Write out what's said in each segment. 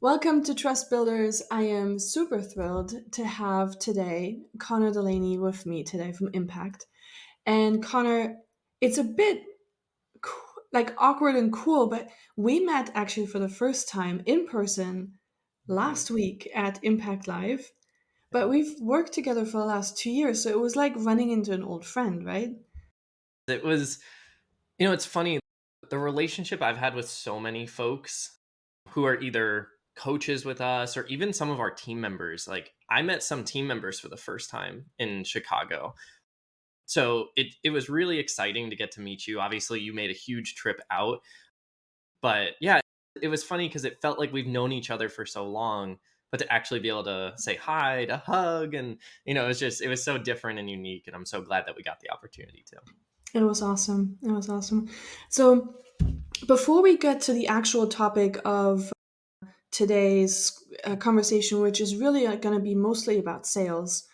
Welcome to Trust Builders. I am super thrilled to have today Connor DeLaney with me today from Impact. And Connor, it's a bit like awkward and cool, but we met actually for the first time in person Mhm. last week at Impact Live. But Yeah. we've worked together for the last 2 years, so it was like running into an old friend, right? It was, it's funny. The relationship I've had with so many folks who are either coaches with us or even some of our team members. Like I met some team members for the first time in Chicago. So it was really exciting to get to meet you. Obviously, you made a huge trip out. But yeah, it was funny because it felt like we've known each other for so long, but to actually be able to say hi, to hug, and it was so different and unique. And I'm so glad that we got the opportunity to. It was awesome. It was awesome. So, before we get to the actual topic of today's conversation, which is really going to be mostly about sales,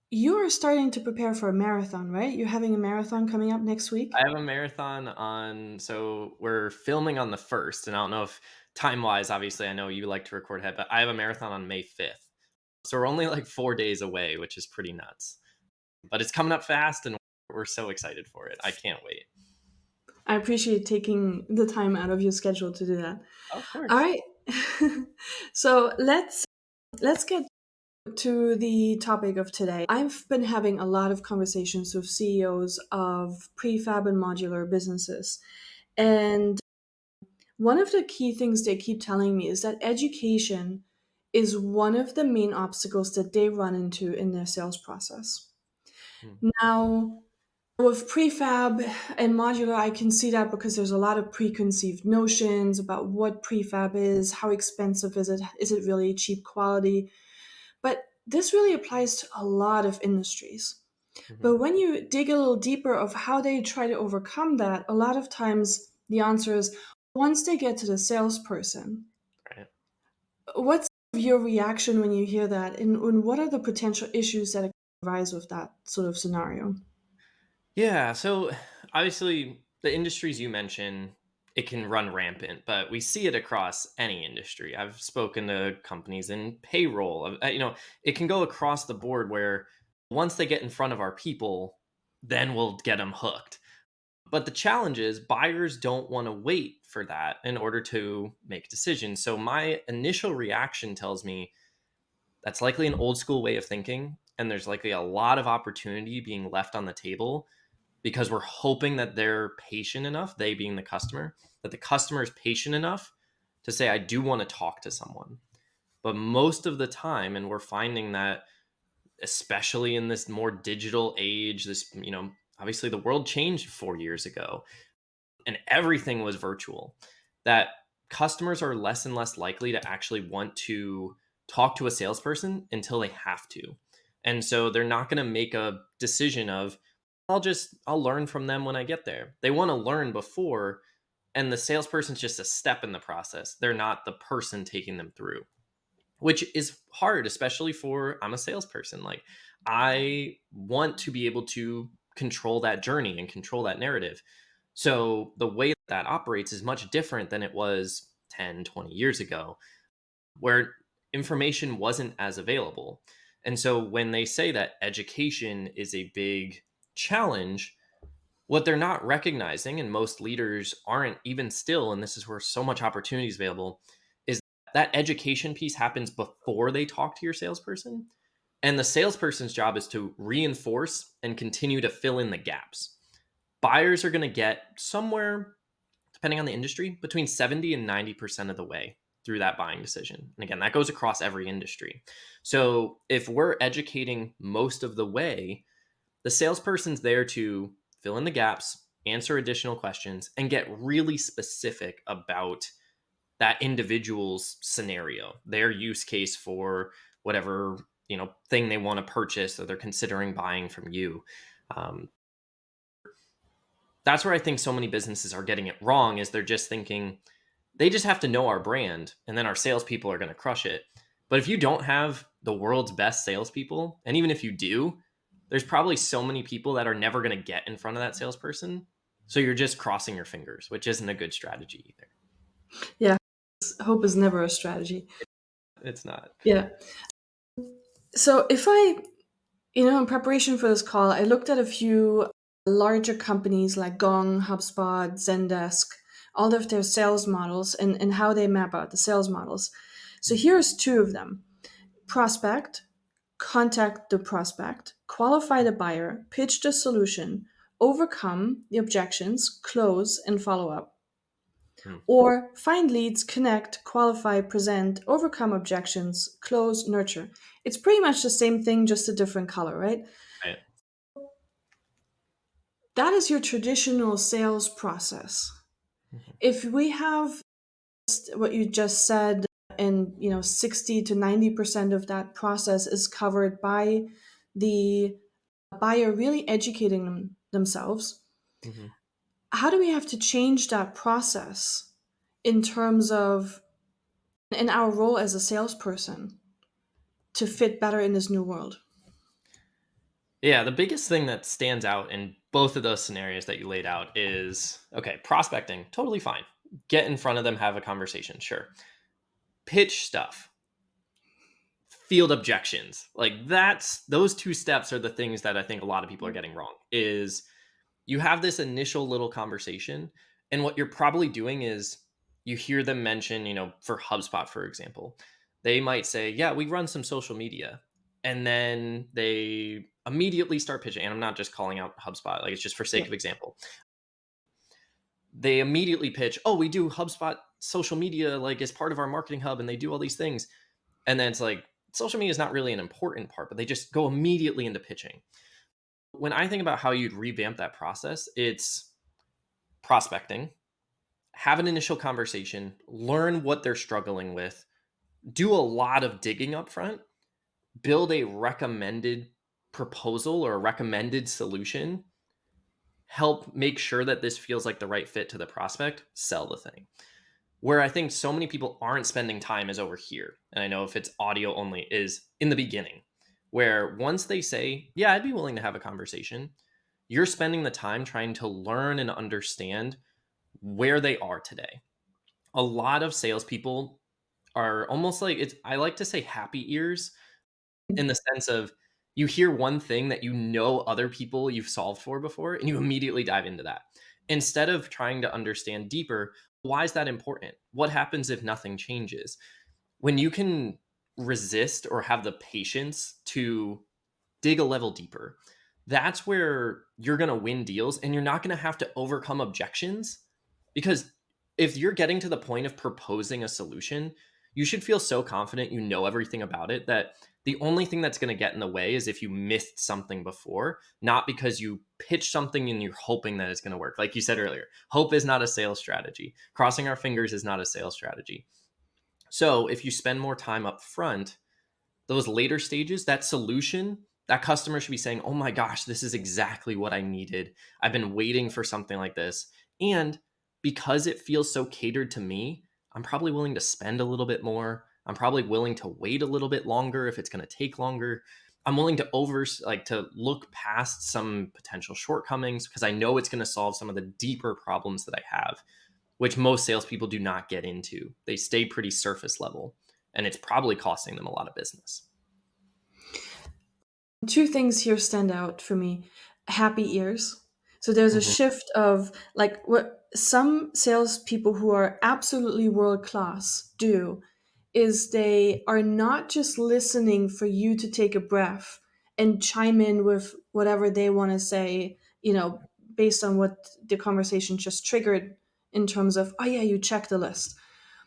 you are starting to prepare for a marathon, right? You're having a marathon coming up next I week. have a marathon on, so we're filming on the 1st, and I don't know if time wise, obviously, I know you like to record ahead, but I have a marathon on May 5th. So we're only like 4 days away, which is pretty nuts. But it's coming up fast, and we're so excited for it. I can't wait. I appreciate taking the time out of your schedule to do that. Of All course. right. So let's get to the topic of today. I've been having a lot of conversations with CEOs of prefab and modular businesses. And one of the key things they keep telling me is that education is one of the main obstacles that they run into in their sales process. Hmm. Now, with prefab and modular, I can see that because there's a lot of preconceived notions about what prefab is, how expensive is it really cheap quality? But this really applies to a lot of industries. Mhm. But when you dig a little deeper of how they try to overcome that, a lot of times the answer is once they get to the salesperson. Right. What's your reaction when you hear that? And what are the potential issues that arise with that sort of scenario? Yeah, so obviously the industries you mentioned, it can run rampant, but we see it across any industry. I've spoken to companies in payroll. It can go across the board where once they get in front of our people, then we'll get them hooked. But the challenge is buyers don't want to wait for that in order to make decisions. So my initial reaction tells me that's likely an old school way of thinking, and there's likely a lot of opportunity being left on the table because we're hoping that they're patient enough, they being the customer, that the customer is patient enough to say, I do want to talk to someone. But most of the time, and we're finding that, especially in this more digital age, obviously the world changed 4 years ago and everything was virtual, that customers are less and less likely to actually want to talk to a salesperson until they have to. And so they're not going to make a decision of, I'll learn from them when I get there. They want to learn before, and the salesperson's just a step in the process. They're not the person taking them through, which is hard, especially for I'm a salesperson. Like I want to be able to control that journey and control that narrative. So the way that operates is much different than it was 10, 20 years ago, where information wasn't as available. And so when they say that education is a big challenge, what they're not recognizing, and most leaders aren't even still, and this is where so much opportunity is available, is that education piece happens before they talk to your salesperson. And the salesperson's job is to reinforce and continue to fill in the gaps. Buyers are going to get somewhere, depending on the industry, between 70 and 90% of the way through that buying decision. And again, that goes across every industry. So if we're educating most of the way, the salesperson's there to fill in the gaps, answer additional questions, and get really specific about that individual's scenario, their use case for whatever thing they want to purchase or they're considering buying from you. Um, that's where I think so many businesses are getting it wrong. Is they're just thinking they just have to know our brand, and then our salespeople are going to crush it. But if you don't have the world's best salespeople, and even if you do, there's probably so many people that are never going to get in front of that salesperson. So you're just crossing your fingers, which isn't a good strategy either. Yeah, hope is never a strategy. It's not. Yeah. So if I, in preparation for this call, I looked at a few larger companies like Gong, HubSpot, Zendesk, all of their sales models and how they map out the sales models. So here's two of them: prospect, contact the prospect, qualify the buyer, pitch the solution, overcome the objections, close, and follow up. Mm, Or find leads, connect, qualify, present, overcome objections, close, nurture. It's pretty much the same thing, just a different color, right? right. That is your traditional sales process. Mhm. If we have what you just said, and 60 to 90% of that process is covered by the buyer really educating themselves, Mhm. how do we have to change that process in terms of in our role as a salesperson to fit better in this new world? Yeah, the biggest thing that stands out in both of those scenarios that you laid out is okay, prospecting, totally fine. Get in front of them, have a conversation, sure. Pitch stuff, field objections. Like that's those two steps are the things that I think a lot of people are getting wrong. Is you have this initial little conversation, and what you're probably doing is you hear them mention, for HubSpot, for example, they might say, yeah, we run some social media. And then they immediately start pitching. And I'm not just calling out HubSpot, like it's just for Yeah. sake of example. They immediately pitch, oh, we do HubSpot social media like as part of our marketing hub, and they do all these things. And then it's like, social media is not really an important part, but they just go immediately into pitching. When I think about how you'd revamp that process, it's prospecting, have an initial conversation, learn what they're struggling with, do a lot of digging up front, build a recommended proposal or a recommended solution, help make sure that this feels like the right fit to the prospect, sell the thing. Where I think so many people aren't spending time is over here. And I know if it's audio only, is in the beginning, where once they say, yeah, I'd be willing to have a conversation, you're spending the time trying to learn and understand where they are today. A lot of salespeople are almost like it's, I like to say happy ears in the sense of you hear one thing that other people you've solved for before, and you immediately dive into that. Instead of trying to understand deeper, why is that important? What happens if nothing changes? When you can resist or have the patience to dig a level deeper, that's where you're going to win deals and you're not going to have to overcome objections. Because if you're getting to the point of proposing a solution, you should feel so confident you know everything about it that the only thing that's going to get in the way is if you missed something before, not because you pitch something and you're hoping that it's going to work. Like you said earlier, hope is not a sales strategy. Crossing our fingers is not a sales strategy. So if you spend more time up front, those later stages, that solution, that customer should be saying, oh my gosh, this is exactly what I needed. I've been waiting for something like this. And because it feels so catered to me, I'm probably willing to spend a little bit more. I'm probably willing to wait a little bit longer if it's going to take longer. I'm willing to to look past some potential shortcomings because I know it's going to solve some of the deeper problems that I have, which most salespeople do not get into. They stay pretty surface level, and it's probably costing them a lot of business. Two things here stand out for me: happy ears. So there's a Mhm. shift of like what some salespeople who are absolutely world class do is they are not just listening for you to take a breath and chime in with whatever they want to say, based on what the conversation just triggered in terms of, oh yeah, you check the list.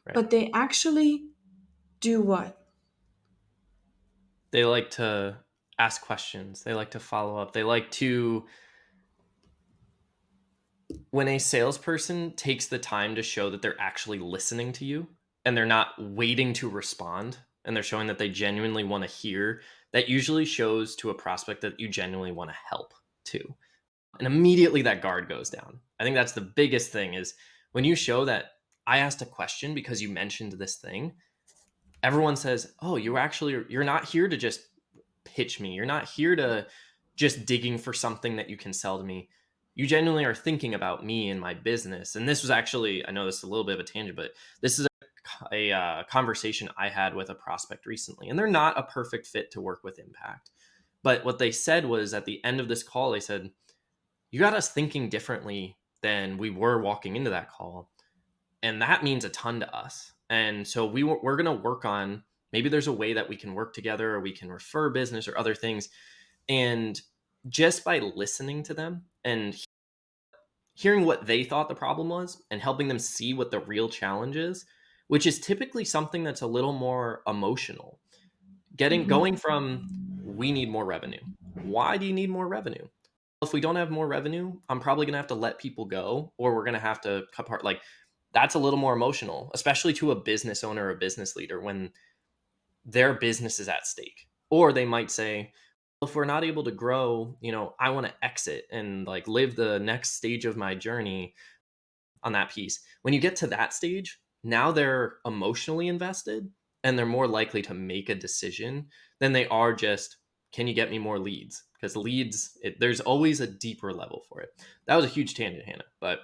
Right. But they actually do what? They like to ask questions. They like to follow up. They like to, when a salesperson takes the time to show that they're actually listening to you and they're not waiting to respond and they're showing that they genuinely want to hear, that usually shows to a prospect that you genuinely want to help too. And immediately that guard goes down. I think that's the biggest thing is when you show that I asked a question because you mentioned this thing, everyone says, "Oh, you're not here to just pitch me. You're not here to just digging for something that you can sell to me. You genuinely are thinking about me and my business." And this was actually, I know this is a little bit of a tangent, but this is a a conversation I had with a prospect recently, and they're not a perfect fit to work with Impact. But what they said was at the end of this call, they said, "You got us thinking differently than we were walking into that call, and that means a ton to us. And so we're going to work on maybe there's a way that we can work together, or we can refer business or other things." And just by listening to them and hearing what they thought the problem was and helping them see what the real challenge is, which is typically something that's a little more emotional. Going from we need more revenue. Why do you need more revenue? If we don't have more revenue, I'm probably going to have to let people go, or we're going to have to cut part. Like, that's a little more emotional, especially to a business owner or a business leader when their business is at stake. Or they might say, if we're not able to grow, I want to exit and like live the next stage of my journey on that piece. When you get to that stage, now they're emotionally invested and they're more likely to make a decision than they are just, can you get me more leads? Because leads, there's always a deeper level for it. That was a huge tangent, Hannah, but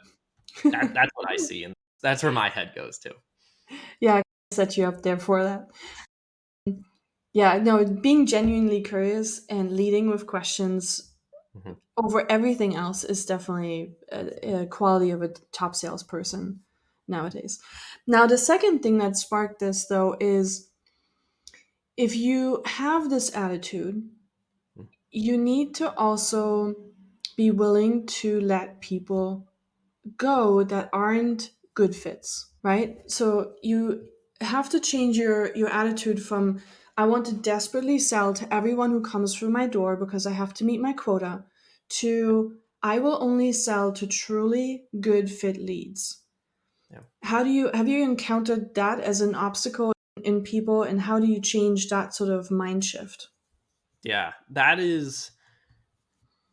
that's what I see. And that's where my head goes to. Yeah, I set you up there for that. Yeah, no, being genuinely curious and leading with questions Mhm. over everything else is definitely a quality of a top salesperson nowadays. Now, the second thing that sparked this, though, is if you have this attitude, you need to also be willing to let people go that aren't good fits, right? So you have to change your attitude from I want to desperately sell to everyone who comes through my door because I have to meet my quota to I will only sell to truly good fit leads. Yeah. How do you have you encountered that as an obstacle in people, and how do you change that sort of mind shift? Yeah.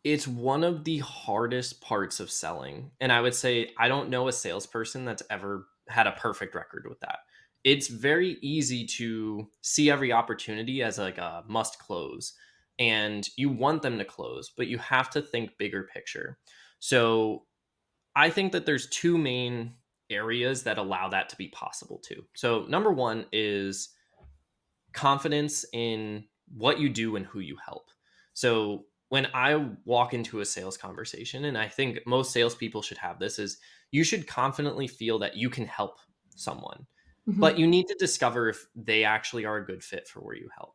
It's one of the hardest parts of selling. And I would say I don't know a salesperson that's ever had a perfect record with that. It's very easy to see every opportunity as like a must close, and you want them to close, but you have to think bigger picture. So I think that there's two main areas that allow that to be possible too. So number one is confidence in what you do and who you help. So when I walk into a sales conversation, and I think most salespeople should have this, is you should confidently feel that you can help someone, but Hmm. you need to discover if they actually are a good fit for where you help.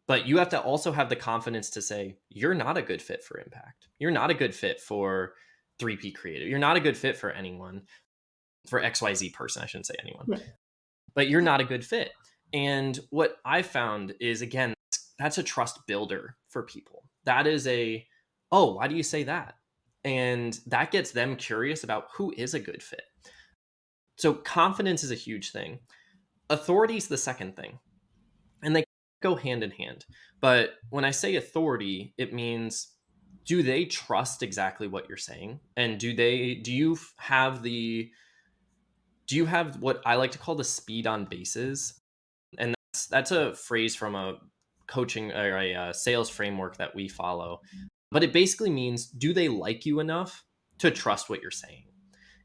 But you have to also have the confidence to say, you're not a good fit for Impact. You're not a good fit for 3P Creative. You're not a good fit for anyone, for XYZ person. I shouldn't say anyone, Yeah. but you're not a good fit. And what I found is, again, that's a trust builder for people. That is oh, why do you say that? And that gets them curious about who is a good fit. So confidence is a huge thing. Authority is the second thing. And they go hand in hand. But when I say authority, it means, do they trust exactly what you're saying? And do you have what I like to call the speed on bases? And that's a phrase from a coaching or a sales framework that we follow. But it basically means, do they like you enough to trust what you're saying?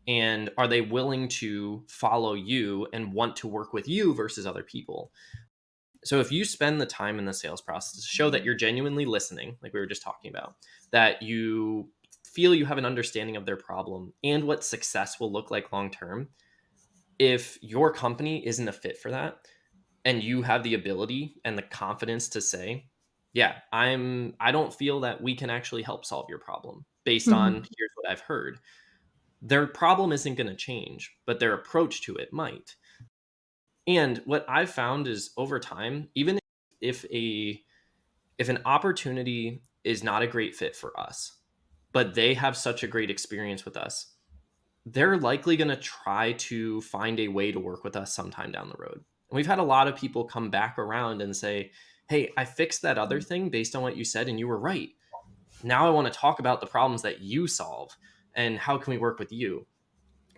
And are they willing to follow you and want to work with you versus other people? So if you spend the time in the sales process to show that you're genuinely listening, like we were just talking about, that you feel you have an understanding of their problem and what success will look like long term, if your company isn't a fit for that, and you have the ability and the confidence to say, yeah, I don't feel that we can actually help solve your problem based on Hmm. here's what I've heard, their problem isn't going to change, but their approach to it might. And what I've found is, over time, even if if an opportunity is not a great fit for us, but they have such a great experience with us, they're likely going to try to find a way to work with us sometime down the road. And we've had a lot of people come back around and say, hey, I fixed that other thing based on what you said, and you were right. Now I want to talk about the problems that you solve and how can we work with you.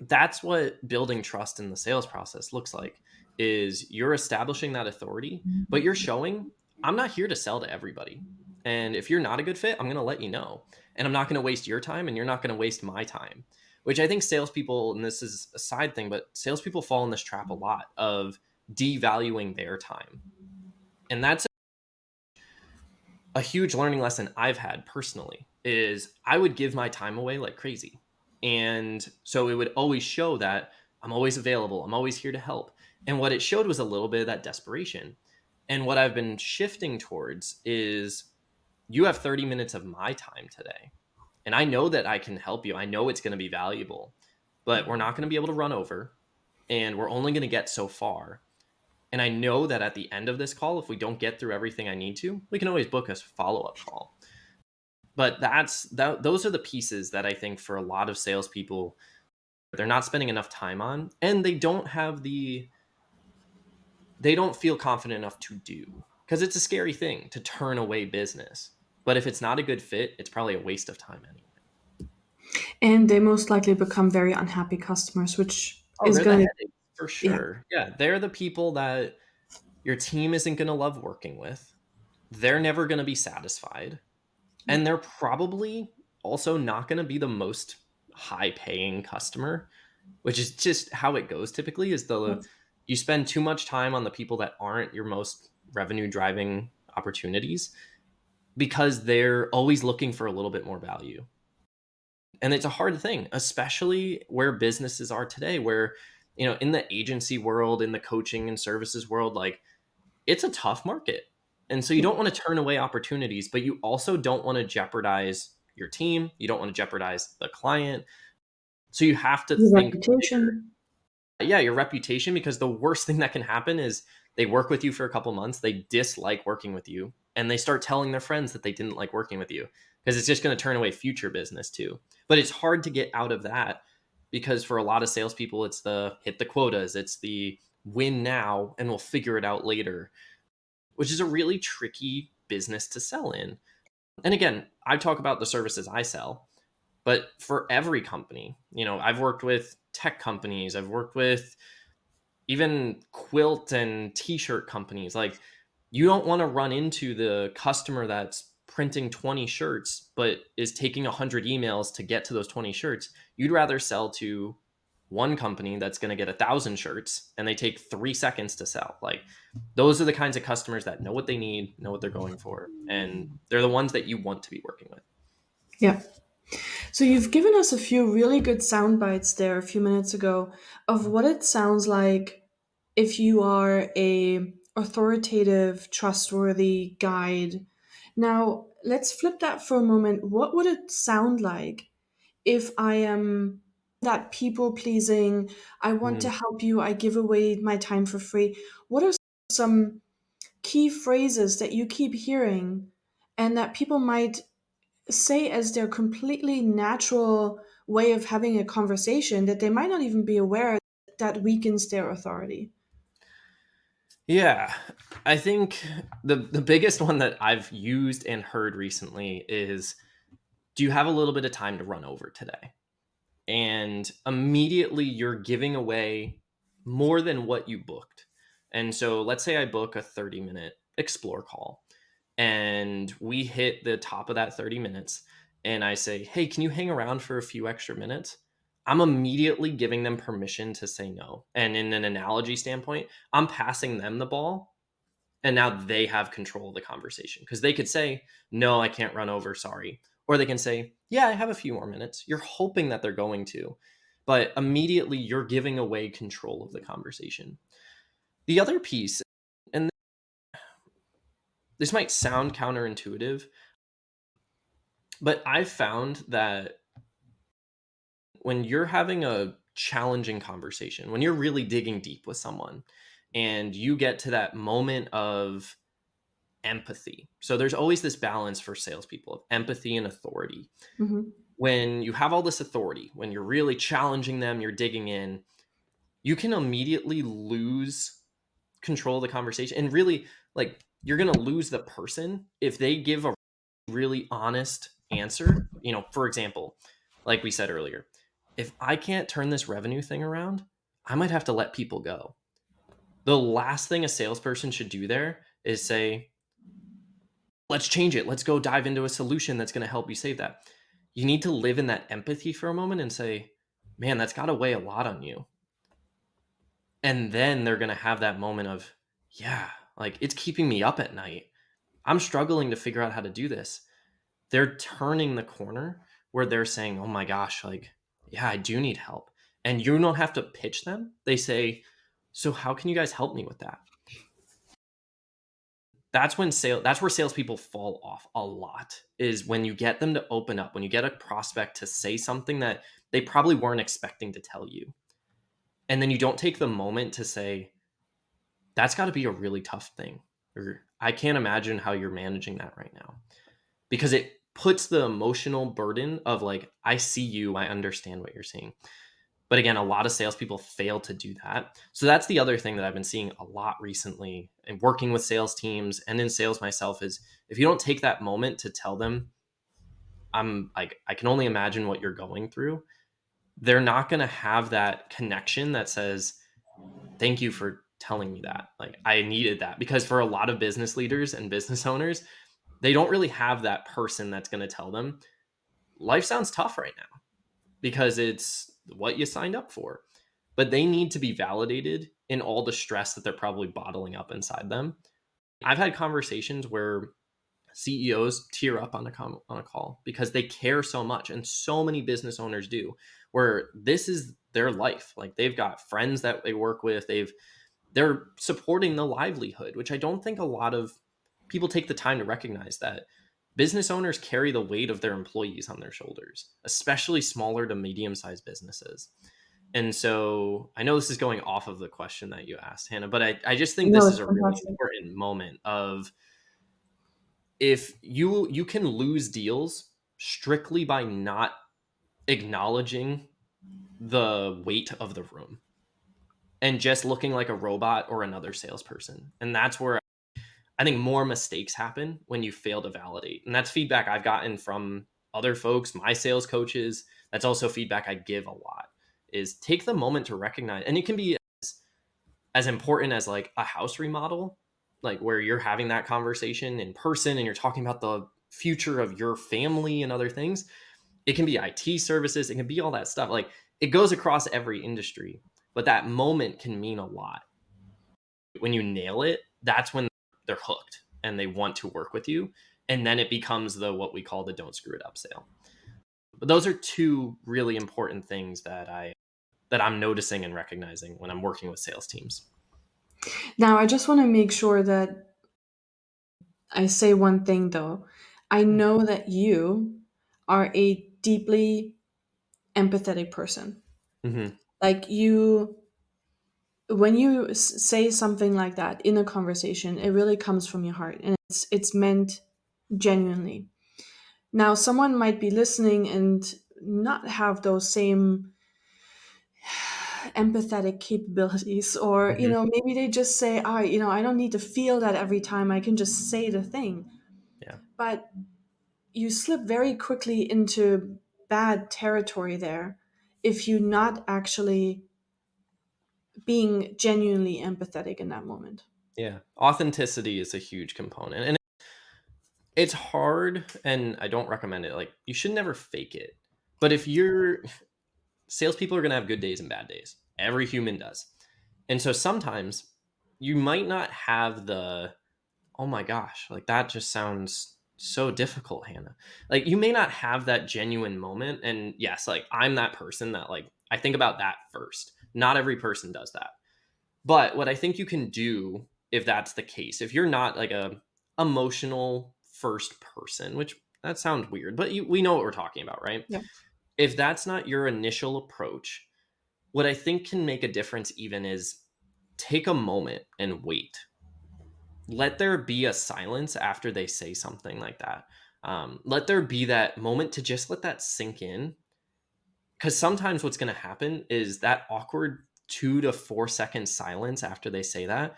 That's what building trust in the sales process looks like, is you're establishing that authority, but you're showing, I'm not here to sell to everybody. And if you're not a good fit, I'm going to let you know. And I'm not going to waste your time, and you're not going to waste my time. which I think salespeople, and this is a side thing, but salespeople fall in this trap a lot of devaluing their time. And that's a huge learning lesson I've had personally is I would give my time away like crazy. And so it would always show that I'm always available. I'm always here to help. And what it showed was a little bit of that desperation. And what I've been shifting towards is you have 30 minutes of my time today. And I know that I can help you. I know it's going to be valuable, but we're not going to be able to run over and we're only going to get so far. And I know that at the end of this call, if we don't get through everything I need to, we can always book a follow up call. But those are the pieces that I think for a lot of salespeople, they're not spending enough time on, and they don't feel confident enough to do because it's a scary thing to turn away business. But if it's not a good fit, it's probably a waste of time anyway. And they most likely become very unhappy customers, which Oh, is they're the going to, headache for yeah. sure. Yeah, they're the people that your team isn't going to love working with. They're never going to be satisfied. And they're probably also not going to be the most high paying customer, which is just how it goes typically is the you spend too much time on the people that aren't your most revenue driving opportunities because they're always looking for a little bit more value. And it's a hard thing, especially where businesses are today, where, in the agency world, in the coaching and services world, like it's a tough market. And so you don't want to turn away opportunities, but you also don't want to jeopardize your team. You don't want to jeopardize the client. So you have to Your think bigger. reputation. Yeah, your reputation, because the worst thing that can happen is they work with you for a couple months, they dislike working with you, and they start telling their friends that they didn't like working with you because it's just going to turn away future business too. But it's hard to get out of that because for a lot of salespeople, it's the hit the quotas, it's the win now and we'll figure it out later, which is a really tricky business to sell in. And again, I talk about the services I sell, but for every company, I've worked with tech companies, I've worked with even quilt and t-shirt companies. Like you don't want to run into the customer that's printing 20 shirts but is taking 100 emails to get to those 20 shirts. You'd rather sell to one company that's going to get 1,000 shirts and they take 3 seconds to sell. Like those are the kinds of customers that know what they need, know what they're going for, and they're the ones that you want to be working with. Yeah. So you've given us a few really good sound bites there a few minutes ago of what it sounds like if you are a authoritative, trustworthy guide. Now, let's flip that for a moment. What would it sound like if I am that people pleasing, I want to Mm. help you, I give away my time for free? What are some key phrases that you keep hearing and that people might say as their completely natural way of having a conversation that they might not even be aware that weakens their authority? Yeah, I think the biggest one that I've used and heard recently is, do you have a little bit of time to run over today? And immediately you're giving away more than what you booked. And so let's say I book a 30-minute explore call and we hit the top of that 30 minutes and I say, "Hey, can you hang around for a few extra minutes?" I'm immediately giving them permission to say no. And in an analogy standpoint, I'm passing them the ball and now they have control of the conversation because they could say, "No, I can't run over, sorry." Or they can say, "Yeah, I have a few more minutes." You're hoping that they're going to, but immediately you're giving away control of the conversation. The other piece, and this might sound counterintuitive, but I've found that when you're having a challenging conversation, when you're really digging deep with someone and you get to that moment of empathy. So there's always this balance for salespeople of empathy and authority. Hmm. When you have all this authority, when you're really challenging them, you're digging in, you can immediately lose control of the conversation. And really, like, you're going to lose the person if they give a really honest answer. For example, like we said earlier, if I can't turn this revenue thing around, I might have to let people go. The last thing a salesperson should do there is say, let's change it. Let's go dive into a solution that's going to help you save that. You need to live in that empathy for a moment and say, man, that's got to weigh a lot on you. And then they're going to have that moment of, yeah, like it's keeping me up at night. I'm struggling to figure out how to do this. They're turning the corner where they're saying, oh my gosh, like, yeah, I do need help. And you don't have to pitch them. They say, so how can you guys help me with that? That's where salespeople fall off a lot, is when you get them to open up, when you get a prospect to say something that they probably weren't expecting to tell you. And then you don't take the moment to say, that's got to be a really tough thing. Or I can't imagine how you're managing that right now. Because it puts the emotional burden of like, I see you, I understand what you're saying. But again, a lot of salespeople fail to do that. So that's the other thing that I've been seeing a lot recently and working with sales teams and in sales myself is, if you don't take that moment to tell them, I'm like, I can only imagine what you're going through, they're not going to have that connection that says, thank you for telling me that. Like, I needed that. Because for a lot of business leaders and business owners, they don't really have that person that's going to tell them, life sounds tough right now, because it's what you signed up for. But they need to be validated in all the stress that they're probably bottling up inside them. I've had conversations where CEOs tear up on a call because they care so much, and so many business owners do, where this is their life. Like, they've got friends that they work with, they're supporting the livelihood, which I don't think a lot of people take the time to recognize, that business owners carry the weight of their employees on their shoulders, especially smaller to medium sized businesses. And so I know this is going off of the question that you asked, Hannah, but I just think No, this it's is a really fantastic. important moment of, if you can lose deals strictly by not acknowledging the weight of the room and just looking like a robot or another salesperson. And that's where I think more mistakes happen, when you fail to validate. And that's feedback I've gotten from other folks, my sales coaches. That's also feedback I give a lot, is take the moment to recognize. And it can be as important as like a house remodel, like where you're having that conversation in person and you're talking about the future of your family and other things. It can be IT services, it can be all that stuff. Like, it goes across every industry, but that moment can mean a lot. When you nail it, that's when they're hooked and they want to work with you. And then it becomes the, what we call the don't screw it up sale. But those are two really important things that I'm noticing and recognizing when I'm working with sales teams. Now, I just want to make sure that I say one thing though. I know that you are a deeply empathetic person. Mm-hmm. Like you, when you say something like that in a conversation, it really comes from your heart and it's meant genuinely. Now, someone might be listening and not have those same empathetic capabilities, or Mm-hmm. maybe they just say, I don't need to feel that every time, I can just say the thing. Yeah. But you slip very quickly into bad territory there if you're not actually being genuinely empathetic in that moment. Yeah. Authenticity is a huge component. And it's hard, and I don't recommend it. Like, you should never fake it. But if you're salespeople are going to have good days and bad days. Every human does. And so sometimes you might not have the, oh my gosh, like that just sounds so difficult, Hannah. Like, you may not have that genuine moment. And yes, like, I'm that person that, like, I think about that first. Not every person does that. But what I think you can do, if that's the case, if you're not like a emotional first person, which that sounds weird, but we know what we're talking about, right? Yeah. If that's not your initial approach, what I think can make a difference even is, take a moment and wait. Let there be a silence after they say something like that. Let there be that moment to just let that sink in. Because sometimes what's going to happen is that awkward 2 to 4 second silence after they say that,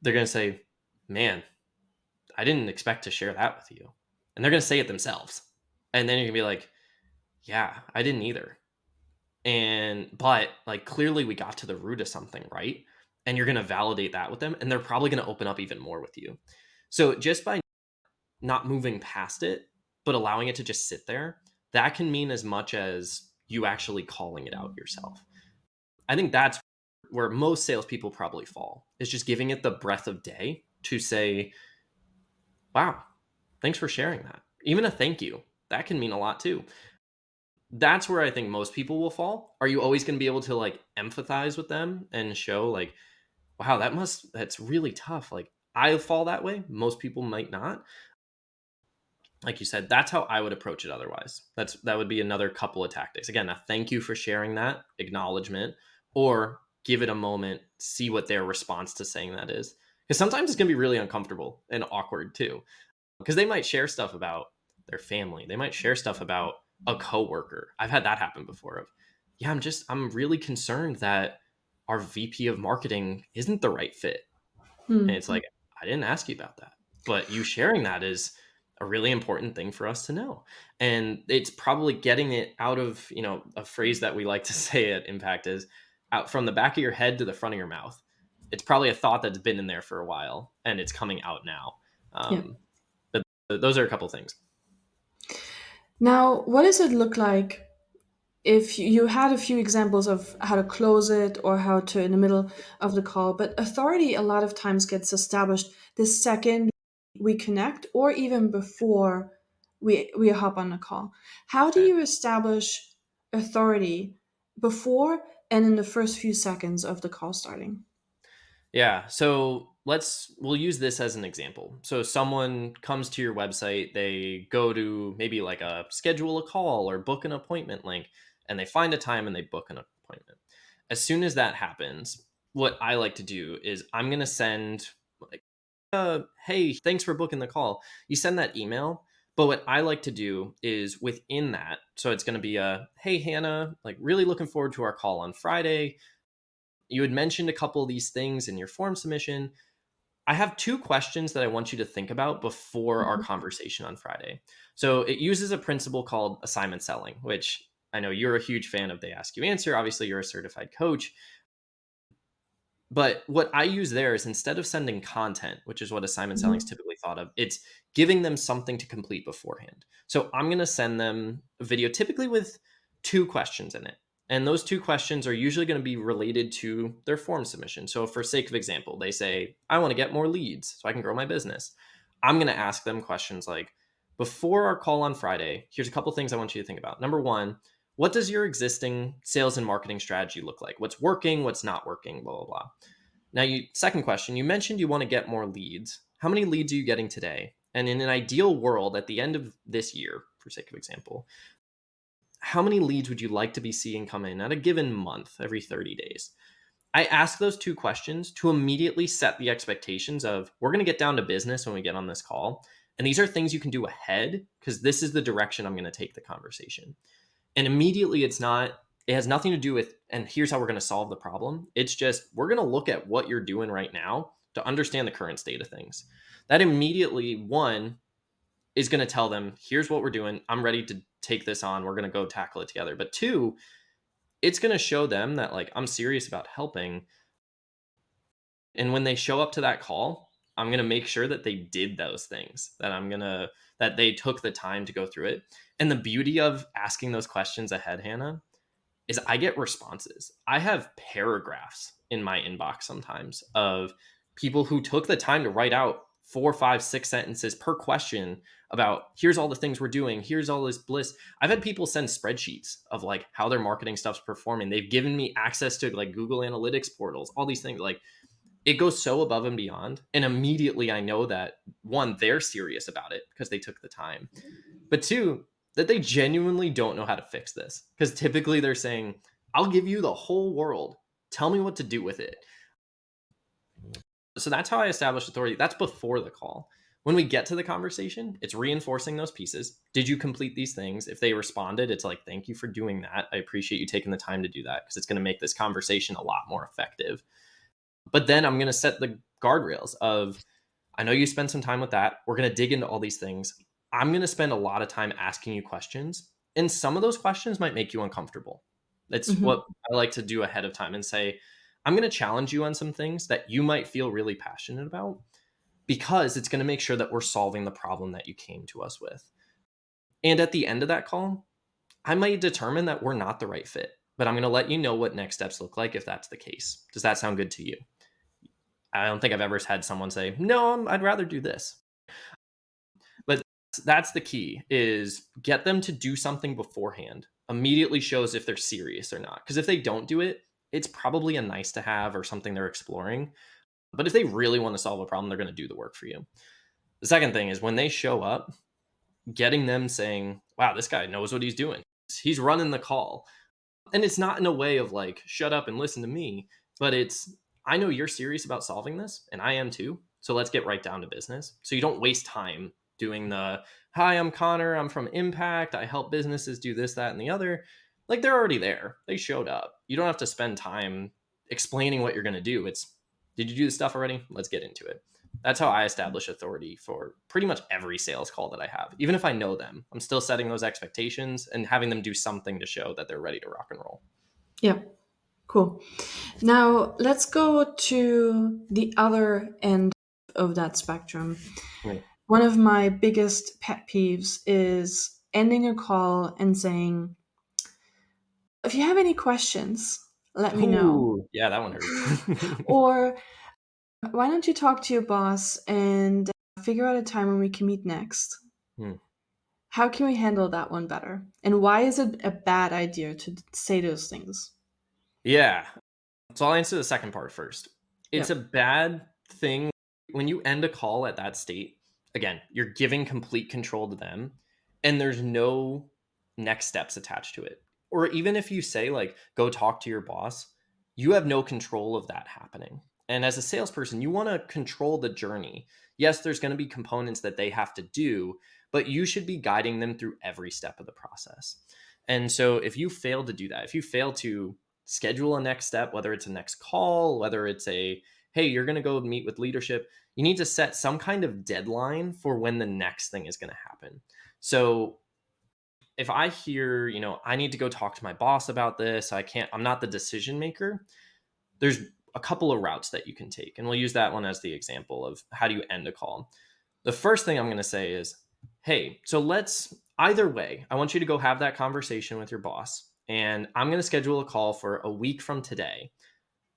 they're going to say, man, I didn't expect to share that with you. And they're going to say it themselves. And then you're going to be like, yeah, I didn't either. But like, clearly we got to the root of something, right? And you're going to validate that with them, and they're probably going to open up even more with you. So just by not moving past it, but allowing it to just sit there, that can mean as much as you actually calling it out yourself. I think that's where most salespeople probably fall, is just giving it the breadth of day to say, wow, thanks for sharing that. Even a thank you, that can mean a lot too. That's where I think most people will fall. Are you always going to be able to like empathize with them and show like, wow, that's really tough. Like I fall that way. Most people might not. Like you said, that's how I would approach it otherwise. That would be another couple of tactics. Again, a thank you for sharing that, acknowledgement, or give it a moment, see what their response to saying that is. Because sometimes it's going to be really uncomfortable and awkward too. Because they might share stuff about their family. They might share stuff about a coworker. I've had that happen before of, yeah, I'm really concerned that our VP of marketing isn't the right fit. And Hmm. it's like, I didn't ask you about that. But you sharing that is a really important thing for us to know. And it's probably getting it out of, a phrase that we like to say at Impact is out from the back of your head to the front of your mouth. It's probably a thought that's been in there for a while and it's coming out now. Yeah. But those are a couple things. Now, what does it look like if you had a few examples of how to close it or how to in the middle of the call, but authority a lot of times gets established the second we connect or even before we hop on the call. How do Right. you establish authority before and in the first few seconds of the call starting? Yeah. So we'll use this as an example. So someone comes to your website, they go to maybe like a schedule a call or book an appointment link, and they find a time and they book an appointment. As soon as that happens, what I like to do is I'm going to send like, hey, thanks for booking the call. You send that email. But what I like to do is within that, so it's going to be hey, Hannah, like really looking forward to our call on Friday. You had mentioned a couple of these things in your form submission. I have two questions that I want you to think about before our Mhm. conversation on Friday. So it uses a principle called assignment selling, which I know you're a huge fan of. They ask you answer. Obviously, you're a certified coach. But what I use there is instead of sending content, which is what assignment selling is Mhm. typically thought of, it's giving them something to complete beforehand. So I'm going to send them a video typically with two questions in it. And those two questions are usually going to be related to their form submission. So, for sake of example, they say, I want to get more leads so I can grow my business. I'm going to ask them questions like, before our call on Friday, here's a couple things I want you to think about. Number one, what does your existing sales and marketing strategy look like? What's working? What's not working? Blah, blah, blah. Now, second question, you mentioned you want to get more leads. How many leads are you getting today? And in an ideal world, at the end of this year, for sake of example, how many leads would you like to be seeing come in at a given month every 30 days? I ask those two questions to immediately set the expectations of we're going to get down to business when we get on this call. And these are things you can do ahead because this is the direction I'm going to take the conversation. And immediately it has nothing to do with, and here's how we're going to solve the problem. It's just, we're going to look at what you're doing right now to understand the current state of things. That immediately, one, is going to tell them, here's what we're doing. I'm ready to take this on. We're going to go tackle it together. But two, it's going to show them that like I'm serious about helping. And when they show up to that call, I'm going to make sure that they did those things, that they took the time to go through it. And the beauty of asking those questions ahead, Hannah, is I get responses. I have paragraphs in my inbox sometimes of people who took the time to write out 4, 5, 6 sentences per question about here's all the things we're doing, here's all this bliss. I've had people send spreadsheets of like how their marketing stuff's performing. They've given me access to like Google Analytics portals, all these things. Like it goes so above and beyond. And immediately I know that one, they're serious about it because they took the time. But two, that they genuinely don't know how to fix this. Because typically they're saying, I'll give you the whole world. Tell me what to do with it. So that's how I establish authority. That's before the call. When we get to the conversation, it's reinforcing those pieces. Did you complete these things? If they responded, it's like, thank you for doing that. I appreciate you taking the time to do that because it's going to make this conversation a lot more effective. But then I'm going to set the guardrails of, I know you spent some time with that. We're going to dig into all these things. I'm going to spend a lot of time asking you questions. And some of those questions might make you uncomfortable. That's Mhm. what I like to do ahead of time and say, I'm going to challenge you on some things that you might feel really passionate about because it's going to make sure that we're solving the problem that you came to us with. And at the end of that call, I might determine that we're not the right fit, but I'm going to let you know what next steps look like if that's the case. Does that sound good to you? I don't think I've ever had someone say, no, I'd rather do this. But that's the key, is get them to do something beforehand. Immediately shows if they're serious or not. Because if they don't do it, it's probably a nice to have or something they're exploring. But if they really want to solve a problem, they're going to do the work for you. The second thing is when they show up, getting them saying, wow, this guy knows what he's doing. He's running the call. And it's not in a way of like, shut up and listen to me, but it's, I know you're serious about solving this, and I am too. So let's get right down to business. So you don't waste time doing the, hi, I'm Connor, I'm from Impact, I help businesses do this, that, and the other. Like, they're already there. They showed up. You don't have to spend time explaining what you're going to do. It's, did you do the stuff already? Let's get into it. That's how I establish authority for pretty much every sales call that I have. Even if I know them, I'm still setting those expectations and having them do something to show that they're ready to rock and roll. Yeah, cool. Now let's go to the other end of that spectrum. Right. One of my biggest pet peeves is ending a call and saying, if you have any questions, let me know. Ooh, yeah, that one hurts. Or why don't you talk to your boss and figure out a time when we can meet next? Hmm. How can we handle that one better? And why is it a bad idea to say those things? Yeah. So I'll answer the second part first. It's a Yep. bad thing when you end a call at that state. Again, you're giving complete control to them, and there's no next steps attached to it. Or even if you say, like, go talk to your boss, you have no control of that happening. And as a salesperson, you want to control the journey. Yes, there's going to be components that they have to do, but you should be guiding them through every step of the process. And so if you fail to do that, if you fail to schedule a next step, whether it's a next call, whether it's a, hey, you're going to go meet with leadership, you need to set some kind of deadline for when the next thing is going to happen. So if I hear, I need to go talk to my boss about this, I'm not the decision maker, there's a couple of routes that you can take. And we'll use that one as the example of how do you end a call. The first thing I'm going to say is, hey, so let's, either way, I want you to go have that conversation with your boss. And I'm going to schedule a call for a week from today.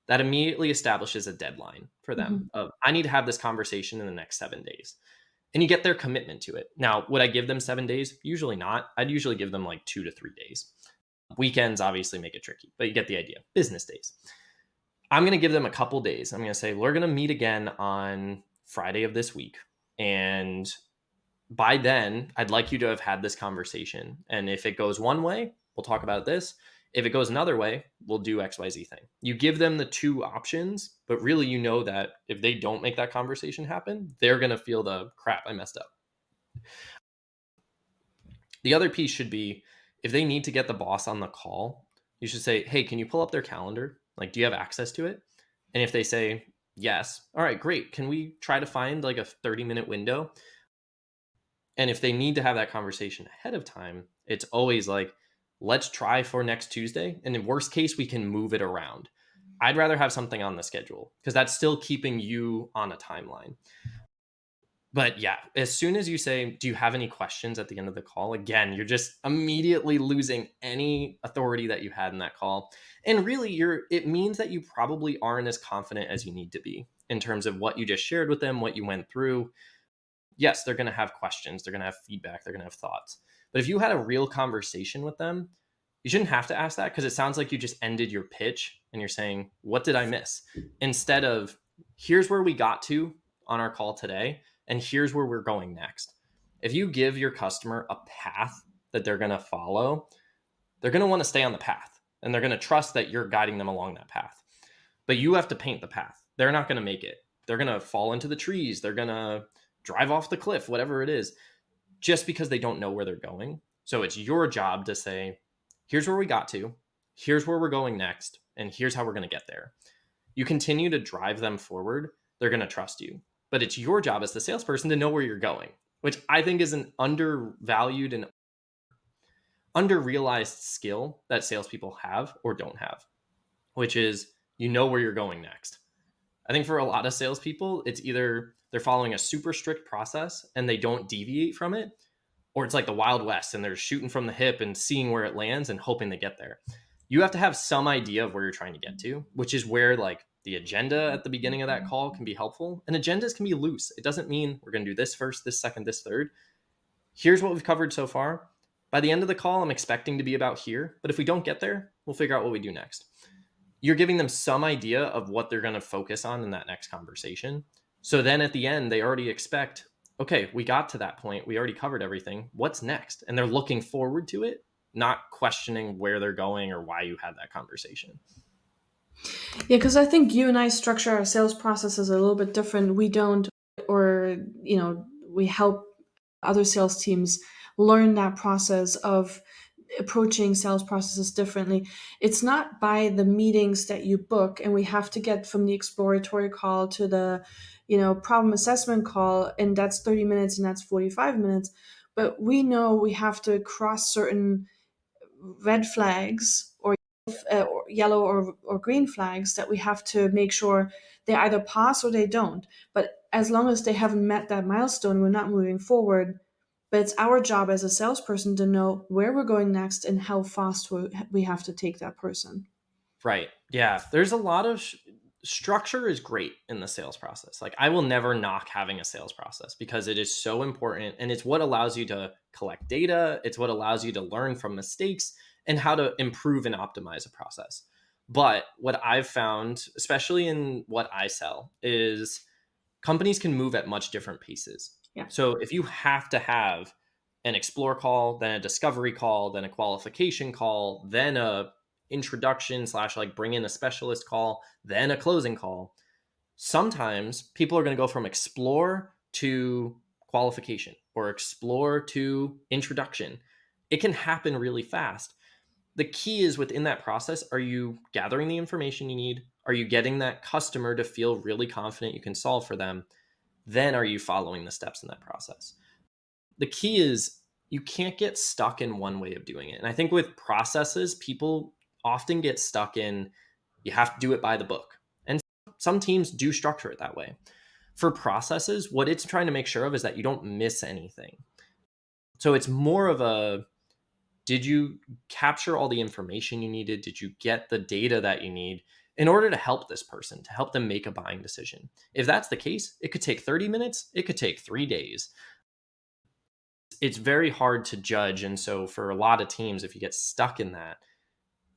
That immediately establishes a deadline for them Mhm. of, I need to have this conversation in the next 7 days. And you get their commitment to it. Now, would I give them 7 days? Usually not. I'd usually give them like 2 to 3 days. Weekends obviously make it tricky, but you get the idea. Business days. I'm going to give them a couple days. I'm going to say, we're going to meet again on Friday of this week. And by then, I'd like you to have had this conversation. And if it goes one way, we'll talk about this. If it goes another way, we'll do XYZ thing. You give them the two options, but really, you know that if they don't make that conversation happen, they're going to feel the crap, I messed up. The other piece should be, if they need to get the boss on the call, you should say, hey, can you pull up their calendar? Like, do you have access to it? And if they say yes, all right, great. Can we try to find like a 30-minute window? And if they need to have that conversation ahead of time, it's always like, let's try for next Tuesday. And in worst case, we can move it around. I'd rather have something on the schedule because that's still keeping you on a timeline. But yeah, as soon as you say, do you have any questions at the end of the call? Again, you're just immediately losing any authority that you had in that call. And really, it means that you probably aren't as confident as you need to be in terms of what you just shared with them, what you went through. Yes, they're going to have questions, they're going to have feedback, they're going to have thoughts. But if you had a real conversation with them, you shouldn't have to ask that because it sounds like you just ended your pitch and you're saying, what did I miss? Instead of, here's where we got to on our call today, and here's where we're going next. If you give your customer a path that they're going to follow, they're going to want to stay on the path and they're going to trust that you're guiding them along that path. But you have to paint the path. They're not going to make it. They're going to fall into the trees. They're going to drive off the cliff, whatever it is, just because they don't know where they're going. So it's your job to say, here's where we got to, here's where we're going next, and here's how we're going to get there. You continue to drive them forward, they're going to trust you. But it's your job as the salesperson to know where you're going, which I think is an undervalued and underrealized skill that salespeople have or don't have, which is you know where you're going next. I think for a lot of salespeople, it's either they're following a super strict process and they don't deviate from it, or it's like the Wild West and they're shooting from the hip and seeing where it lands and hoping they get there. You have to have some idea of where you're trying to get to, which is where like the agenda at the beginning of that call can be helpful. And agendas can be loose. It doesn't mean we're going to do this first, this second, this third. Here's what we've covered so far. By the end of the call, I'm expecting to be about here. But if we don't get there, we'll figure out what we do next. You're giving them some idea of what they're going to focus on in that next conversation. So then at the end, they already expect, okay, we got to that point. We already covered everything. What's next? And they're looking forward to it, not questioning where they're going or why you had that conversation. Yeah, because I think you and I structure our sales processes a little bit different. We don't, or, we help other sales teams learn that process of approaching sales processes differently. It's not by the meetings that you book, and we have to get from the exploratory call to the, problem assessment call, and that's 30 minutes and that's 45 minutes. But we know we have to cross certain red flags or yellow or green flags that we have to make sure they either pass or they don't. But as long as they haven't met that milestone, we're not moving forward. But it's our job as a salesperson to know where we're going next and how fast we have to take that person. Right. Yeah. There's a lot of structure is great in the sales process. Like I will never knock having a sales process because it is so important and it's what allows you to collect data. It's what allows you to learn from mistakes and how to improve and optimize a process. But what I've found, especially in what I sell, is companies can move at much different paces. Yeah. So if you have to have an explore call, then a discovery call, then a qualification call, then a introduction slash like bring in a specialist call, then a closing call, sometimes people are going to go from explore to qualification or explore to introduction. It can happen really fast. The key is within that process, are you gathering the information you need? Are you getting that customer to feel really confident you can solve for them? Then are you following the steps in that process? The key is you can't get stuck in one way of doing it. And I think with processes, people often get stuck in you have to do it by the book. And some teams do structure it that way. For processes, what it's trying to make sure of is that you don't miss anything. So it's more of a, did you capture all the information you needed? Did you get the data that you need in order to help this person, to help them make a buying decision? If that's the case, it could take 30 minutes, it could take 3 days. It's very hard to judge. And so for a lot of teams, if you get stuck in that,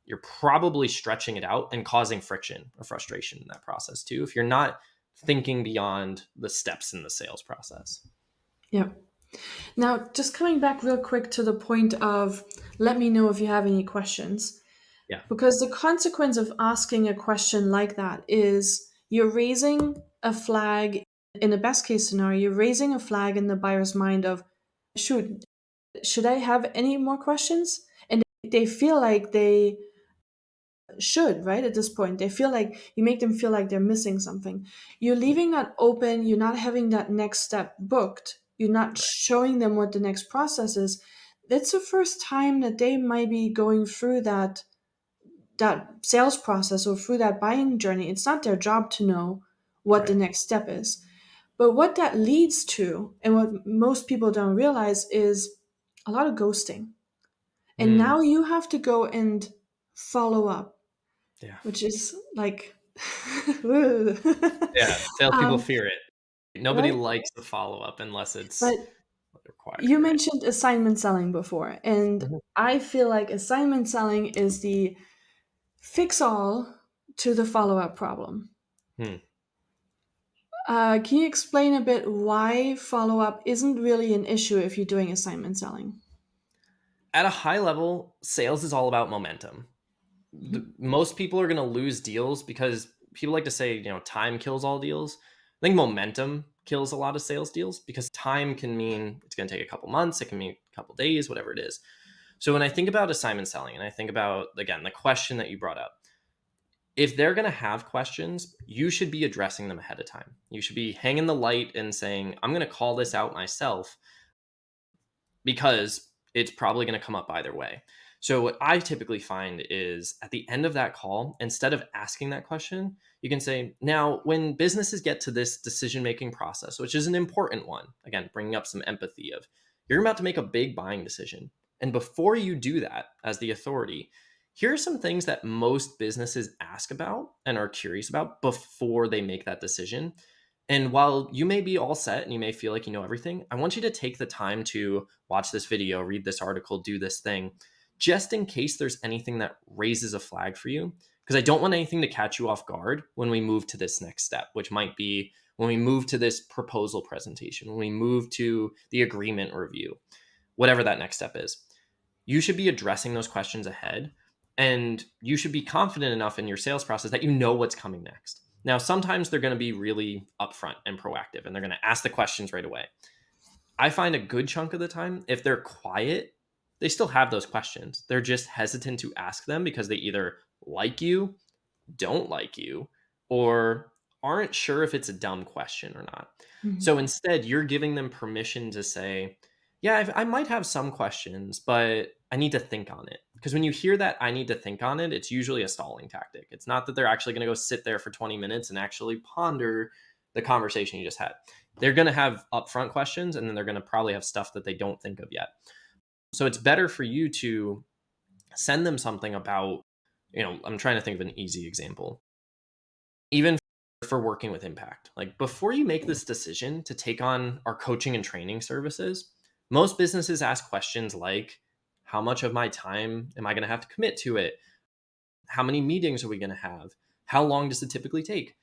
you're probably stretching it out and causing friction or frustration in that process too, if you're not thinking beyond the steps in the sales process. Yeah. Now, just coming back real quick to the point of let me know if you have any questions. Yeah. Because the consequence of asking a question like that is you're raising a flag, in the best case scenario, you're raising a flag in the buyer's mind of, shoot, should I have any more questions? And they feel like they should, right? At this point, they feel like you make them feel like they're missing something. You're leaving that open, you're not having that next step booked, you're not Right. showing them what the next process is. That's the first time that they might be going through that sales process or through that buying journey. It's not their job to know what the Right. next step is. But what that leads to, and what most people don't realize, is a lot of ghosting. And Mm, now you have to go and follow up, yeah. which is like, Yeah. Salespeople um, fear it. Nobody right? likes the follow up unless it's But you required, right? mentioned assignment selling before, and Mhm. I feel like assignment selling is the fix all to the follow up problem. Hmm. Can you explain a bit why follow up isn't really an issue if you're doing assignment selling? At a high level, sales is all about momentum. Mhm. Most people are going to lose deals because people like to say, time kills all deals. I think momentum kills a lot of sales deals because time can mean it's going to take a couple months, it can mean a couple days, whatever it is. So when I think about assignment selling and I think about, again, the question that you brought up, if they're going to have questions, you should be addressing them ahead of time. You should be hanging the light and saying, I'm going to call this out myself because it's probably going to come up either way. So what I typically find is at the end of that call, instead of asking that question, you can say, now, when businesses get to this decision-making process, which is an important one, again, bringing up some empathy of, you're about to make a big buying decision. And before you do that, as the authority, here are some things that most businesses ask about and are curious about before they make that decision. And while you may be all set and you may feel like you know everything, I want you to take the time to watch this video, read this article, do this thing, just in case there's anything that raises a flag for you. Because I don't want anything to catch you off guard when we move to this next step, which might be when we move to this proposal presentation, when we move to the agreement review, whatever that next step is. You should be addressing those questions ahead, and you should be confident enough in your sales process that you know what's coming next. Now, sometimes they're going to be really upfront and proactive, and they're going to ask the questions right away. I find a good chunk of the time, if they're quiet, they still have those questions. They're just hesitant to ask them because they either like you, don't like you, or aren't sure if it's a dumb question or not. Mhm. So instead, you're giving them permission to say, yeah, I might have some questions, but I need to think on it. Because when you hear that I need to think on it, it's usually a stalling tactic. It's not that they're actually going to go sit there for 20 minutes and actually ponder the conversation you just had. They're going to have upfront questions, and then they're going to probably have stuff that they don't think of yet. So it's better for you to send them something about, I'm trying to think of an easy example. Even for working with impact, like before you make this decision to take on our coaching and training services, most businesses ask questions like, how much of my time am I going to have to commit to it? How many meetings are we going to have? How long does it typically take?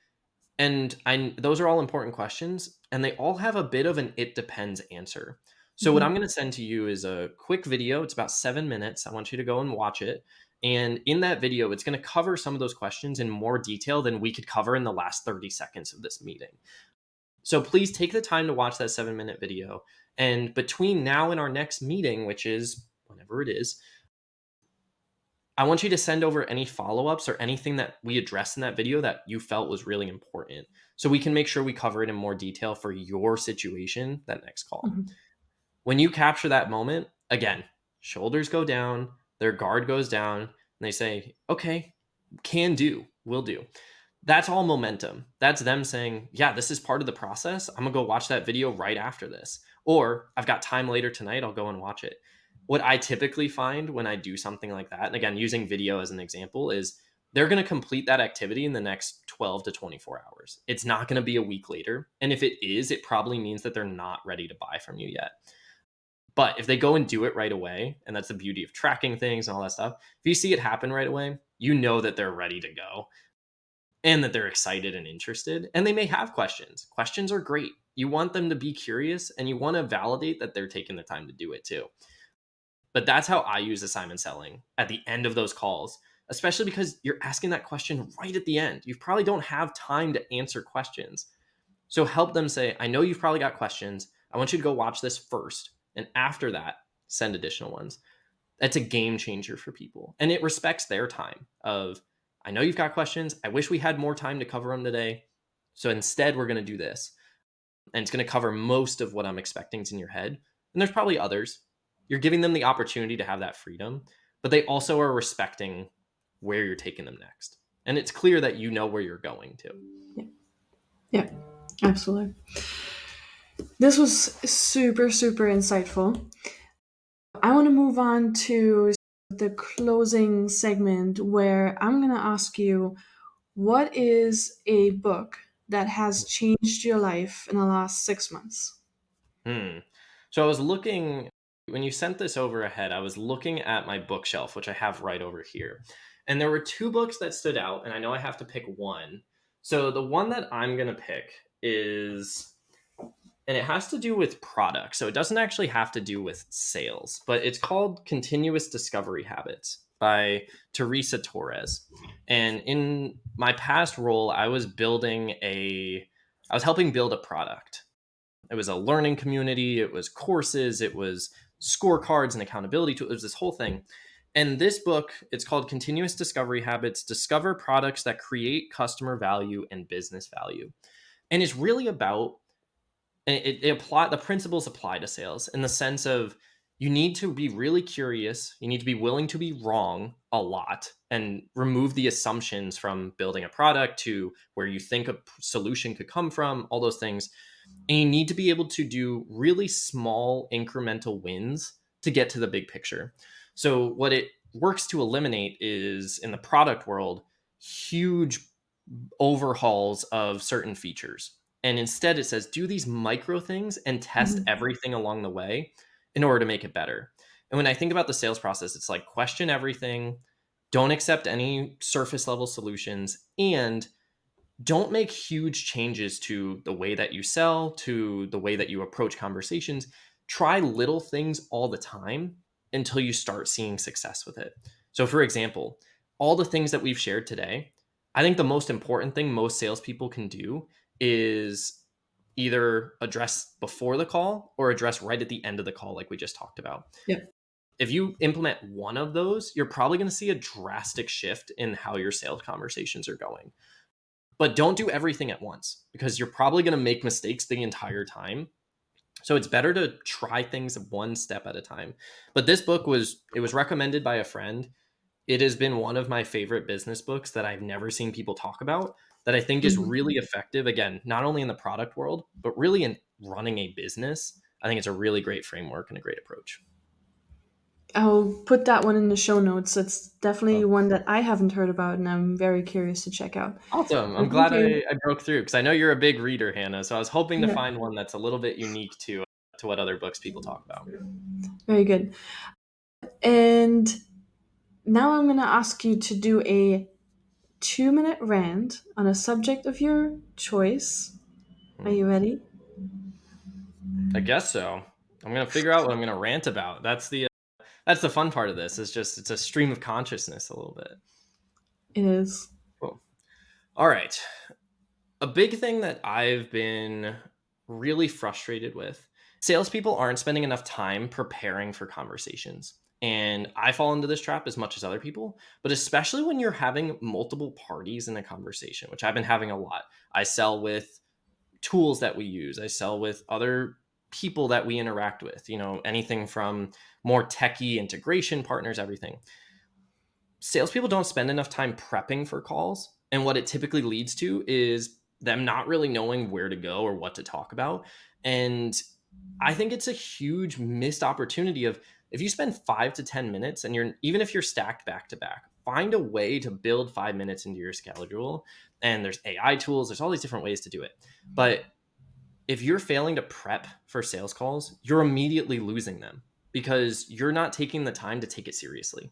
And those are all important questions, and they all have a bit of an it depends answer. So what Mhm. I'm going to send to you is a quick video. It's about 7 minutes. I want you to go and watch it. And in that video, it's going to cover some of those questions in more detail than we could cover in the last 30 seconds of this meeting. So please take the time to watch that 7 minute video. And between now and our next meeting, which is whenever it is, I want you to send over any follow-ups or anything that we addressed in that video that you felt was really important, so we can make sure we cover it in more detail for your situation that next call. Mhm. When you capture that moment, again, shoulders go down, their guard goes down, and they say, okay, can do, will do. That's all momentum. That's them saying, yeah, this is part of the process. I'm gonna go watch that video right after this. Or I've got time later tonight, I'll go and watch it. What I typically find when I do something like that, and again, using video as an example, is they're going to complete that activity in the next 12 to 24 hours. It's not going to be a week later. And if it is, it probably means that they're not ready to buy from you yet. But if they go and do it right away, and that's the beauty of tracking things and all that stuff, if you see it happen right away, you know that they're ready to go and that they're excited and interested. And they may have questions. Questions are great. You want them to be curious, and you want to validate that they're taking the time to do it too. But that's how I use assignment selling at the end of those calls, especially because you're asking that question right at the end. You probably don't have time to answer questions. So help them say, I know you've probably got questions. I want you to go watch this first. And after that, send additional ones. That's a game changer for people. And it respects their time of, I know you've got questions. I wish we had more time to cover them today. So instead, we're going to do this. And it's going to cover most of what I'm expecting is in your head. And there's probably others. You're giving them the opportunity to have that freedom, but they also are respecting where you're taking them next. And it's clear that you know where you're going to. Yeah. Yeah, absolutely. This was super, super insightful. I want to move on to the closing segment where I'm going to ask you, what is a book that has changed your life in the last 6 months? Hmm. So I was looking, when you sent this over ahead, I was looking at my bookshelf, which I have right over here. And there were two books that stood out, and I know I have to pick one. So the one that I'm going to pick is, and it has to do with products. So it doesn't actually have to do with sales, but it's called Continuous Discovery Habits by Teresa Torres. And in my past role, I was helping build a product. It was a learning community, it was courses, it was scorecards and accountability tools. It was this whole thing. And this book, it's called Continuous Discovery Habits: Discover Products That Create Customer Value and Business Value. And it's really about, the principles apply to sales in the sense of, you need to be really curious, you need to be willing to be wrong a lot and remove the assumptions from building a product to where you think a solution could come from, all those things. And you need to be able to do really small incremental wins to get to the big picture. So what it works to eliminate is, in the product world, huge overhauls of certain features. And instead it says do these micro things and test Mhm. everything along the way in order to make it better. And when I think about the sales process, it's like question everything, don't accept any surface level solutions, and don't make huge changes to the way that you sell, to the way that you approach conversations. Try little things all the time until you start seeing success with it. So, for example, all the things that we've shared today, I think the most important thing most salespeople can do is either address before the call or address right at the end of the call, like we just talked about. Yeah. If you implement one of those, you're probably going to see a drastic shift in how your sales conversations are going. But don't do everything at once because you're probably going to make mistakes the entire time. So it's better to try things one step at a time. But this book was recommended by a friend. It has been one of my favorite business books that I've never seen people talk about, that I think is Mhm. really effective, again, not only in the product world, but really in running a business. I think it's a really great framework and a great approach. I'll put that one in the show notes. It's definitely Oh, one that I haven't heard about, and I'm very curious to check out. awesome. Well, I'm thank glad you. I broke through because I know you're a big reader, Hannah. So I was hoping to Yeah, find one that's a little bit unique to what other books people talk about. very good. And now I'm going to ask you to do a 2-minute rant on a subject of your choice. Are Hmm. you ready? I guess so. I'm gonna figure out what I'm gonna rant about. That's the fun part of this. Is just it's a stream of consciousness a little bit. It is. Cool. All right. A big thing that I've been really frustrated with, salespeople aren't spending enough time preparing for conversations. And I fall into this trap as much as other people, but especially when you're having multiple parties in a conversation, which I've been having a lot. I sell with tools that we use. I sell with other people that we interact with, anything from more techie integration partners, everything. Salespeople don't spend enough time prepping for calls. And what it typically leads to is them not really knowing where to go or what to talk about. And I think it's a huge missed opportunity of, if you spend 5 to 10 minutes and even if you're stacked back to back, find a way to build 5 minutes into your schedule. And there's AI tools, there's all these different ways to do it. But if you're failing to prep for sales calls, you're immediately losing them because you're not taking the time to take it seriously.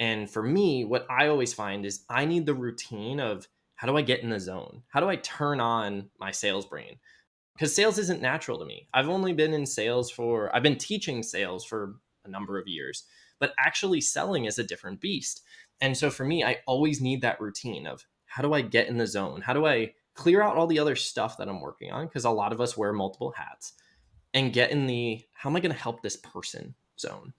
And for me, what I always find is I need the routine of, how do I get in the zone? How do I turn on my sales brain? Because sales isn't natural to me. I've been teaching sales for a number of years, but actually selling is a different beast. And so for me, I always need that routine of, how do I get in the zone? How do I clear out all the other stuff that I'm working on? Because a lot of us wear multiple hats, and get in the, how am I going to help this person zone?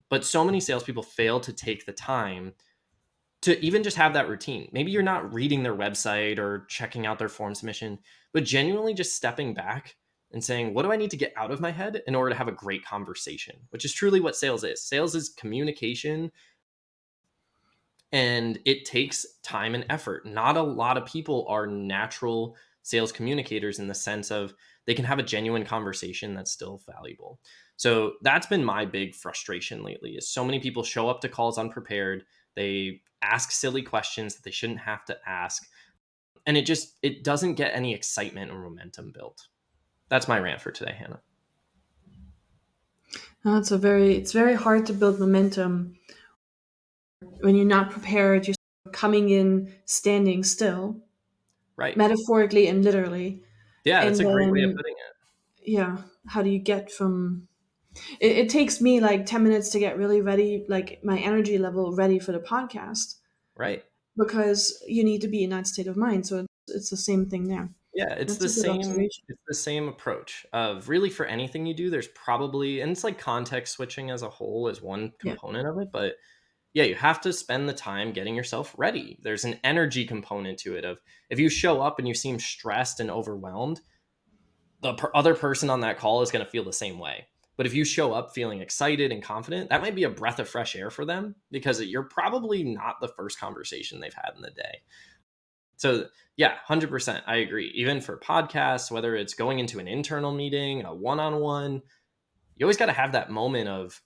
But so many salespeople fail to take the time to even just have that routine. Maybe you're not reading their website or checking out their form submission, but genuinely just stepping back and saying, what do I need to get out of my head in order to have a great conversation? Which is truly what sales is. Sales is communication, and it takes time and effort. Not a lot of people are natural sales communicators in the sense of they can have a genuine conversation that's still valuable. So that's been my big frustration lately, is so many people show up to calls unprepared. They ask silly questions that they shouldn't have to ask, and it doesn't get any excitement or momentum built. That's my rant for today, Hannah. No, it's very hard to build momentum when you're not prepared. You're coming in standing still, Right. metaphorically and literally. Yeah, And that's a great way of then, putting it. yeah, how do you get from it takes me like 10 minutes to get really ready, like my energy level ready for the podcast, Right. because you need to be in that state of mind. So it's the same thing there. Yeah, That's a good observation. it's the same approach of, really, for anything you do, there's probably, and it's like context switching as a whole is one Yeah. component of it, but yeah, you have to spend the time getting yourself ready. There's an energy component to it of, if you show up and you seem stressed and overwhelmed, the other person on that call is going to feel the same way. But if you show up feeling excited and confident, that might be a breath of fresh air for them because you're probably not the first conversation they've had in the day. So yeah, 100%. I agree. Even for podcasts, whether it's going into an internal meeting, a one-on-one, you always got to have that moment of,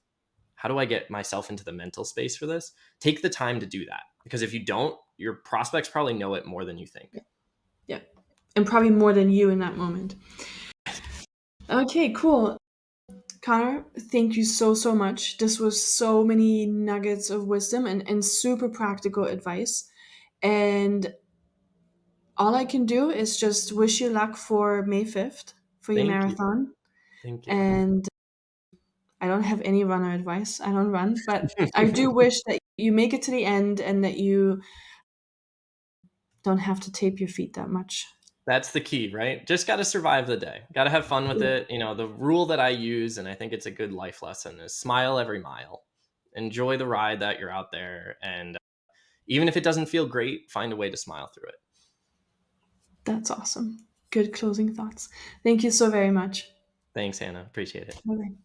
how do I get myself into the mental space for this? Take the time to do that, because if you don't, your prospects probably know it more than you think. Yeah. And probably more than you in that moment. Okay, cool. Connor, thank you so, so much. This was so many nuggets of wisdom and super practical advice. And all I can do is just wish you luck for May 5th for your Thank you. marathon. Thank you. And I don't have any runner advice. I don't run, but I do wish that you make it to the end and that you don't have to tape your feet that much. That's the key, right? Just got to survive the day. Got to have fun with Yeah, it. The rule that I use, and I think it's a good life lesson, is smile every mile. Enjoy the ride that you're out there. And even if it doesn't feel great, find a way to smile through it. that's awesome. Good closing thoughts. Thank you so very much. Thanks, Hannah. Appreciate it. Bye.